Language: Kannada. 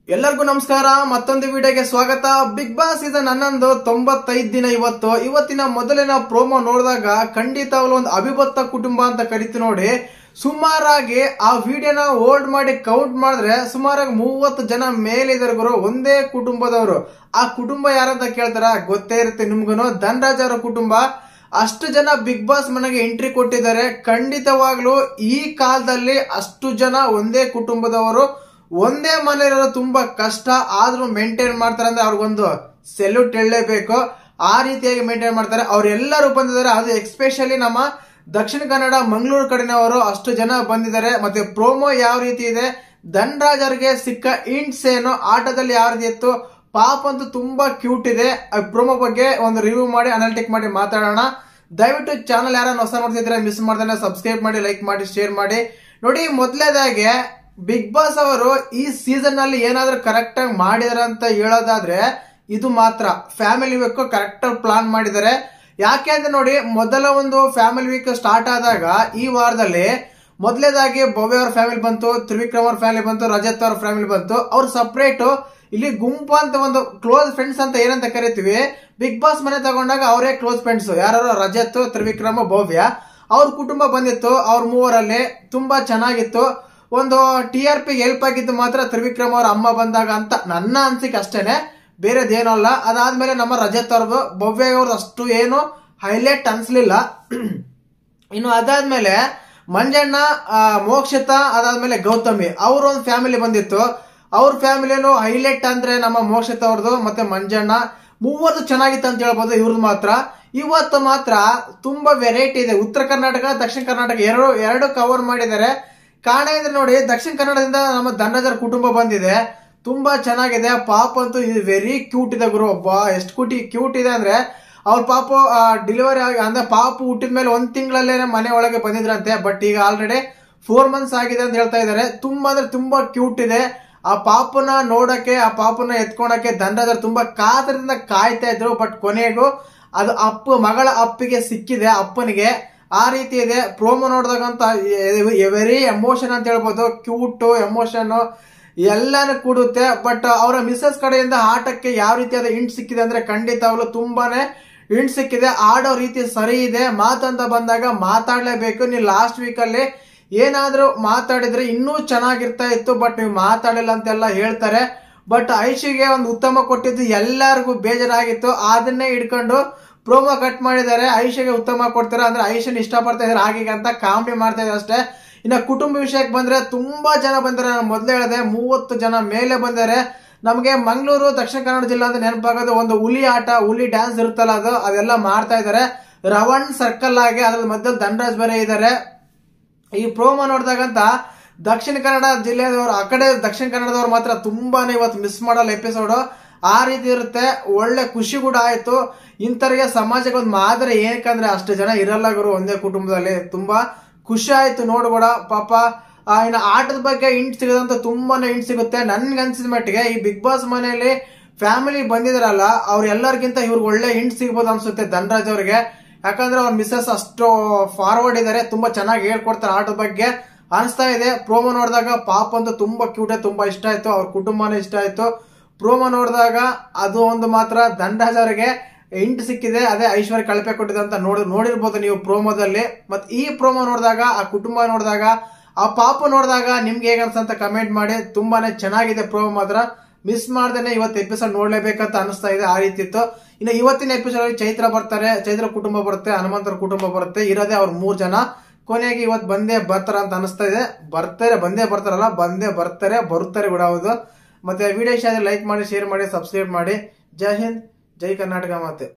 ಎಲ್ಲರಿಗೂ ನಮಸ್ಕಾರ. ಮತ್ತೊಂದು ವಿಡಿಯೋಗೆ ಸ್ವಾಗತ. ಬಿಗ್ ಬಾಸ್ ಸೀಸನ್ 11 95 ದಿನ ಇವತ್ತಿನ ಮೊದಲಿನ ಪ್ರೋಮೋ ನೋಡಿದಾಗ ಖಂಡಿತವಾಗ್ಲೂ ಒಂದು ಅವಿಭಕ್ತ ಕುಟುಂಬ ಅಂತ ಕರಿತು ನೋಡಿ. ಸುಮಾರಾಗಿ ಆ ವಿಡಿಯೋನ ಹೋಲ್ಡ್ ಮಾಡಿ ಕೌಂಟ್ ಮಾಡಿದ್ರೆ ಸುಮಾರಾಗಿ 30 ಜನ ಮೇಲಿದ್ದಾರೆ ಗುರು, ಒಂದೇ ಕುಟುಂಬದವರು. ಆ ಕುಟುಂಬ ಯಾರಂತ ಕೇಳ್ತಾರ, ಗೊತ್ತೇ ಇರುತ್ತೆ ನಿಮ್ಗೂ, ಧನರಾಜ್ ಅವರ ಕುಟುಂಬ. ಅಷ್ಟು ಜನ ಬಿಗ್ ಬಾಸ್ ಮನೆಗೆ ಎಂಟ್ರಿ ಕೊಟ್ಟಿದ್ದಾರೆ. ಖಂಡಿತವಾಗ್ಲೂ ಈ ಕಾಲದಲ್ಲಿ ಅಷ್ಟು ಜನ ಒಂದೇ ಕುಟುಂಬದವರು ಒಂದೇ ಮನೆ ಇರೋದು ತುಂಬಾ ಕಷ್ಟ. ಆದ್ರೂ ಮೇಂಟೈನ್ ಮಾಡ್ತಾರೆ ಅಂದ್ರೆ ಅವ್ರಿಗೊಂದು ಸೆಲ್ಯೂಟ್ ಹೇಳಲೇಬೇಕು. ಆ ರೀತಿಯಾಗಿ ಮೇಂಟೈನ್ ಮಾಡ್ತಾರೆ. ಅವ್ರೆಲ್ಲರೂ ಬಂದಿದ್ದಾರೆ. ಅದು ಎಕ್ಸ್ಪೆಷಲಿ ನಮ್ಮ ದಕ್ಷಿಣ ಕನ್ನಡ ಮಂಗಳೂರು ಕಡೆನವರು ಅಷ್ಟು ಜನ ಬಂದಿದ್ದಾರೆ. ಮತ್ತೆ ಪ್ರೋಮೋ ಯಾವ ರೀತಿ ಇದೆ, ಧನರಾಜ್ ಅವ್ರಿಗೆ ಸಿಕ್ಕ ಇಂಟ್ಸ್ ಏನು, ಆಟದಲ್ಲಿ ಯಾವ ರೀತಿ ಇತ್ತು, ಪಾಪ ಅಂತೂ ತುಂಬಾ ಕ್ಯೂಟ್ ಇದೆ. ಪ್ರೋಮೋ ಬಗ್ಗೆ ಒಂದು ರಿವ್ಯೂ ಮಾಡಿ ಅನಾಲಿಟಿಕ್ ಮಾಡಿ ಮಾತಾಡೋಣ. ದಯವಿಟ್ಟು ಚಾನಲ್ ಯಾರನ್ನ ಹೊಸ ನೋಡ್ತಿದ್ರೆ ಮಿಸ್ ಮಾಡ್ದಾನೆ ಸಬ್ಸ್ಕ್ರೈಬ್ ಮಾಡಿ, ಲೈಕ್ ಮಾಡಿ, ಶೇರ್ ಮಾಡಿ. ನೋಡಿ, ಮೊದಲೇದಾಗೆ ಬಿಗ್ ಬಾಸ್ ಅವರು ಈ ಸೀಸನ್ ನಲ್ಲಿ ಏನಾದ್ರೂ ಕರೆಕ್ಟ್ ಆಗಿ ಮಾಡಿದಾರೆ ಅಂತ ಹೇಳೋದಾದ್ರೆ ಇದು ಮಾತ್ರ. ಫ್ಯಾಮಿಲಿ ವೀಕ್ ಕರೆಕ್ಟ್ ಆಗಿ ಪ್ಲಾನ್ ಮಾಡಿದ್ದಾರೆ. ಯಾಕೆ ಅಂದ್ರೆ ನೋಡಿ, ಮೊದಲ ಒಂದು ಫ್ಯಾಮಿಲಿ ವೀಕ್ ಸ್ಟಾರ್ಟ್ ಆದಾಗ ಈ ವಾರದಲ್ಲಿ ಮೊದಲೇದಾಗಿ ಭವ್ಯ ಅವ್ರ ಫ್ಯಾಮಿಲಿ ಬಂತು, ತ್ರಿವಿಕ್ರಮ್ ಅವ್ರ ಫ್ಯಾಮಿಲಿ ಬಂತು, ರಜತ್ ಅವ್ರ ಫ್ಯಾಮಿಲಿ ಬಂತು. ಅವ್ರು ಸಪರೇಟ್ ಇಲ್ಲಿ ಗುಂಪು ಅಂತ ಒಂದು ಕ್ಲೋಸ್ ಫ್ರೆಂಡ್ಸ್ ಅಂತ ಏನಂತ ಕರಿತೀವಿ. ಬಿಗ್ ಬಾಸ್ ಮನೆ ತಗೊಂಡಾಗ ಅವರೇ ಕ್ಲೋಸ್ ಫ್ರೆಂಡ್ಸ್. ಯಾರು, ರಜತ್, ತ್ರಿವಿಕ್ರಮ್, ಭವ್ಯ, ಅವ್ರ ಕುಟುಂಬ ಬಂದಿತ್ತು. ಅವ್ರ ಮೂವರಲ್ಲಿ ತುಂಬಾ ಚೆನ್ನಾಗಿತ್ತು. ಒಂದು TRP ಹೆಲ್ಪ್ ಆಗಿದ್ದು ಮಾತ್ರ ತ್ರಿವಿಕ್ರಮ್ ಅವ್ರ ಅಮ್ಮ ಬಂದಾಗ ಅಂತ ನನ್ನ ಅನ್ಸಿಕೆ ಅಷ್ಟೇನೆ, ಬೇರೆದೇನಲ್ಲ. ಅದಾದ್ಮೇಲೆ ನಮ್ಮ ರಜತ್ ಅವ್ರದ್ದು, ಭವ್ಯ ಅವ್ರದ್ದು ಅಷ್ಟು ಏನು ಹೈಲೈಟ್ ಅನ್ಸ್ಲಿಲ್ಲ. ಇನ್ನು ಅದಾದ್ಮೇಲೆ ಮಂಜಣ್ಣ, ಮೋಕ್ಷಿತಾ, ಅದಾದ್ಮೇಲೆ ಗೌತಮಿ ಅವ್ರ ಒಂದು ಫ್ಯಾಮಿಲಿ ಬಂದಿತ್ತು. ಅವ್ರ ಫ್ಯಾಮಿಲಿನು ಹೈಲೈಟ್ ಅಂದ್ರೆ ನಮ್ಮ ಮೋಕ್ಷಿತಾ ಅವ್ರದ್ದು ಮತ್ತೆ ಮಂಜಣ್ಣ, ಮೂವತ್ತು ಚೆನ್ನಾಗಿತ್ತು ಅಂತ ಹೇಳ್ಬೋದು. ಇವ್ರದ್ದು ಮಾತ್ರ ಇವತ್ತು ಮಾತ್ರ ತುಂಬಾ ವೆರೈಟಿ ಇದೆ. ಉತ್ತರ ಕರ್ನಾಟಕ, ದಕ್ಷಿಣ ಕರ್ನಾಟಕ ಎರಡು ಕವರ್ ಮಾಡಿದ್ದಾರೆ. ಕಾರಣ ಅಂದ್ರೆ ನೋಡಿ, ದಕ್ಷಿಣ ಕನ್ನಡದಿಂದ ನಮ್ಮ ಧನರಾಜ್ ಕುಟುಂಬ ಬಂದಿದೆ. ತುಂಬಾ ಚೆನ್ನಾಗಿದೆ. ಪಾಪ ಅಂತೂ ಇದು ವೆರಿ ಕ್ಯೂಟ್ ಇದೆ ಗುರು. ಒಬ್ಬ ಎಷ್ಟು ಕ್ಯೂಟ್ ಇದೆ ಅಂದ್ರೆ, ಅವ್ರ ಪಾಪ ಡೆಲಿವರಿ ಆಗಿ ಅಂದ್ರೆ ಪಾಪ ಹುಟ್ಟಿದ ಮೇಲೆ 1 ತಿಂಗಳಲ್ಲೇನೆ ಮನೆ ಒಳಗೆ ಬಂದಿದ್ರಂತೆ. ಬಟ್ ಈಗ ಆಲ್ರೆಡಿ 4 ಮಂತ್ಸ್ ಆಗಿದೆ ಅಂತ ಹೇಳ್ತಾ ಇದಾರೆ. ತುಂಬಾ ಅಂದ್ರೆ ತುಂಬಾ ಕ್ಯೂಟ್ ಇದೆ. ಆ ಪಾಪನ ನೋಡಕ್ಕೆ, ಆ ಪಾಪನ ಎತ್ಕೊಳಕ್ಕೆ ಧನರಾಜ್ ತುಂಬಾ ಕಾತರದಿಂದ ಕಾಯ್ತಾ ಇದ್ರು. ಬಟ್ ಕೊನೆಗೂ ಅದು ಮಗಳ ಅಪ್ಪಿಗೆ ಸಿಕ್ಕಿದೆ, ಅಪ್ಪನಿಗೆ. ಆ ರೀತಿ ಇದೆ. ಪ್ರೋಮೋ ನೋಡಿದಾಗಂತ ವೆರಿ ಎಮೋಷನ್ ಅಂತ ಹೇಳ್ಬೋದು. ಕ್ಯೂಟ್, ಎಮೋಷನ್ ಎಲ್ಲಾನು ಕೂಡುತ್ತೆ. ಬಟ್ ಅವರ ಮಿಸಸ್ ಕಡೆಯಿಂದ ಆಟಕ್ಕೆ ಯಾವ ರೀತಿಯಾದ ಇಂಟ್ ಸಿಕ್ಕಿದೆ ಅಂದ್ರೆ ಖಂಡಿತವಾಗ್ಲೂ ತುಂಬಾನೇ ಇಂಟ್ ಸಿಕ್ಕಿದೆ. ಆಡೋ ರೀತಿ ಸರಿ ಇದೆ. ಮಾತಂತ ಬಂದಾಗ ಮಾತಾಡ್ಲೇಬೇಕು. ನೀವು ಲಾಸ್ಟ್ ವೀಕ್ ಅಲ್ಲಿ ಏನಾದ್ರೂ ಮಾತಾಡಿದ್ರೆ ಇನ್ನೂ ಚೆನ್ನಾಗಿರ್ತಾ ಇತ್ತು, ಬಟ್ ನೀವು ಮಾತಾಡಿಲ್ಲ ಅಂತೆಲ್ಲ ಹೇಳ್ತಾರೆ. ಬಟ್ ಐಶಿಗೆ ಒಂದು ಉತ್ತಮ ಕೊಟ್ಟಿದ್ದು ಎಲ್ಲರಿಗೂ ಬೇಜಾರಾಗಿತ್ತು. ಅದನ್ನೇ ಹಿಡ್ಕೊಂಡು ಪ್ರೋಮೋ ಕಟ್ ಮಾಡಿದ್ದಾರೆ. ಐಶಿಗೆ ಉತ್ತಮ ಕೊಡ್ತಾರೆ ಅಂದ್ರೆ ಐಶನ್ ಇಷ್ಟಪಡ್ತಾ ಇದಾರೆ ಹಾಗೆ ಅಂತ ಕಾಮಿಡಿ ಮಾಡ್ತಾ ಇದಾರೆ ಅಷ್ಟೇ. ಇನ್ನ ಕುಟುಂಬ ವಿಷಯಕ್ಕೆ ಬಂದ್ರೆ ತುಂಬಾ ಜನ ಬಂದರೆ, ನಾನು ಮೊದಲೇ ಹೇಳಿದೆ 30 ಜನ ಮೇಲೆ ಬಂದರೆ. ನಮಗೆ ಮಂಗಳೂರು, ದಕ್ಷಿಣ ಕನ್ನಡ ಜಿಲ್ಲಾ ಅಂತ ನೆನಪಾಗೋದು ಒಂದು ಹುಲಿ ಆಟ, ಹುಲಿ ಡ್ಯಾನ್ಸ್ ಇರುತ್ತಲ್ಲ, ಅದೆಲ್ಲ ಮಾಡ್ತಾ ಇದಾರೆ. ರವಣ್ ಸರ್ಕಲ್ ಆಗಿ ಅದ್ರ ಮಧ್ಯದಲ್ಲಿ ಧನರಾಜ್ ಬೇರೆ ಇದಾರೆ. ಈ ಪ್ರೋಮೋ ನೋಡಿದಾಗಂತ ದಕ್ಷಿಣ ಕನ್ನಡ ಜಿಲ್ಲೆದವರು, ಆ ಕಡೆ ದಕ್ಷಿಣ ಕನ್ನಡದವ್ರು ಮಾತ್ರ ತುಂಬಾನೇ ಇವತ್ತು ಮಿಸ್ ಮಾಡಲ್ಲ ಎಪಿಸೋಡ್. ಆ ರೀತಿ ಇರುತ್ತೆ. ಒಳ್ಳೆ ಖುಷಿ ಕೂಡ ಆಯ್ತು. ಇಂಥವ್ರಿಗೆ ಸಮಾಜಕ್ಕೆ ಒಂದು ಮಾದರಿ. ಏನಕ್ಕಂದ್ರೆ ಅಷ್ಟು ಜನ ಇರಲ್ಲ ಗುರು ಒಂದೇ ಕುಟುಂಬದಲ್ಲಿ. ತುಂಬಾ ಖುಷಿ ಆಯ್ತು ನೋಡ್ಬೋಡ. ಪಾಪ ಇನ್ನು ಆಟದ ಬಗ್ಗೆ ಇಂಟ್ ಸಿಗೋದಂತ ತುಂಬಾನೇ ಇಂಟ್ ಸಿಗುತ್ತೆ. ನನ್ಗೆ ಅನ್ಸಿದ ಮಟ್ಟಿಗೆ ಈ ಬಿಗ್ ಬಾಸ್ ಮನೆಯಲ್ಲಿ ಫ್ಯಾಮಿಲಿ ಬಂದಿದಾರಲ್ಲ, ಅವ್ರೆಲ್ಲರಿಗಿಂತ ಇವ್ರಿಗೆ ಒಳ್ಳೆ ಇಂಟ್ ಸಿಗ್ಬೋದು ಅನ್ಸುತ್ತೆ ಧನರಾಜ್ ಅವ್ರಿಗೆ. ಯಾಕಂದ್ರೆ ಅವ್ರ ಮಿಸಸ್ ಅಷ್ಟು ಫಾರ್ವರ್ಡ್ ಇದಾರೆ. ತುಂಬಾ ಚೆನ್ನಾಗಿ ಹೇಳ್ಕೊಡ್ತಾರೆ ಆಟದ ಬಗ್ಗೆ ಅನಿಸ್ತಾ ಇದೆ. ಪ್ರೋಮೋ ನೋಡಿದಾಗ ಪಾಪ ಅಂತೂ ತುಂಬಾ ಕ್ಯೂಟ್, ತುಂಬಾ ಇಷ್ಟ ಆಯ್ತು. ಅವ್ರ ಕುಟುಂಬನೇ ಇಷ್ಟ ಆಯ್ತು. ಪ್ರೋಮೋ ನೋಡಿದಾಗ ಅದು ಒಂದು ಮಾತ್ರ ಧನರಾಜ್ ಅವರಿಗೆ ಇಂಟ್ ಸಿಕ್ಕಿದೆ. ಅದೇ ಐಶ್ವರ್ಯ ಕಳಪೆ ಕೊಟ್ಟಿದೆ ಅಂತ ನೋಡಿರ್ಬೋದು ನೀವು ಪ್ರೋಮೋದಲ್ಲಿ. ಮತ್ತೆ ಈ ಪ್ರೋಮೋ ನೋಡಿದಾಗ, ಆ ಕುಟುಂಬ ನೋಡಿದಾಗ, ಆ ಪಾಪ ನೋಡಿದಾಗ ನಿಮ್ಗೆ ಹೇಗೆ ಅನ್ಸಂತ ಕಮೆಂಟ್ ಮಾಡಿ. ತುಂಬಾನೇ ಚೆನ್ನಾಗಿದೆ ಪ್ರೋಮೋ ಮಾತ್ರ. ಮಿಸ್ ಮಾಡ್ದೇನೆ ಇವತ್ತು ಎಪಿಸೋಡ್ ನೋಡ್ಲೇಬೇಕಂತ ಅನಿಸ್ತಾ ಇದೆ. ಆ ರೀತಿ ಇತ್ತು. ಇನ್ನು ಇವತ್ತಿನ ಎಪಿಸೋಡ್ ಚೈತ್ರ ಬರ್ತಾರೆ, ಚೈತ್ರ ಕುಟುಂಬ ಬರುತ್ತೆ, ಹನುಮಂತರ ಕುಟುಂಬ ಬರುತ್ತೆ. ಇರೋದೇ ಅವ್ರ 3 ಜನ. ಕೊನೆಯಾಗಿ ಇವತ್ತು ಬಂದೇ ಬರ್ತಾರ ಅಂತ ಅನಿಸ್ತಾ ಇದೆ. ಬಂದೇ ಬರ್ತಾರೆ ಕೂಡ ಹೌದು. ಮತ್ತೆ ವಿಡಿಯೋ ಇಷ್ಟ ಆದ್ರೆ ಲೈಕ್ ಮಾಡಿ, ಶೇರ್ ಮಾಡಿ, ಸಬ್ಸ್ಕ್ರೈಬ್ ಮಾಡಿ. ಜೈ ಹಿಂದ್, ಜೈ ಕರ್ನಾಟಕ ಮಾತೆ.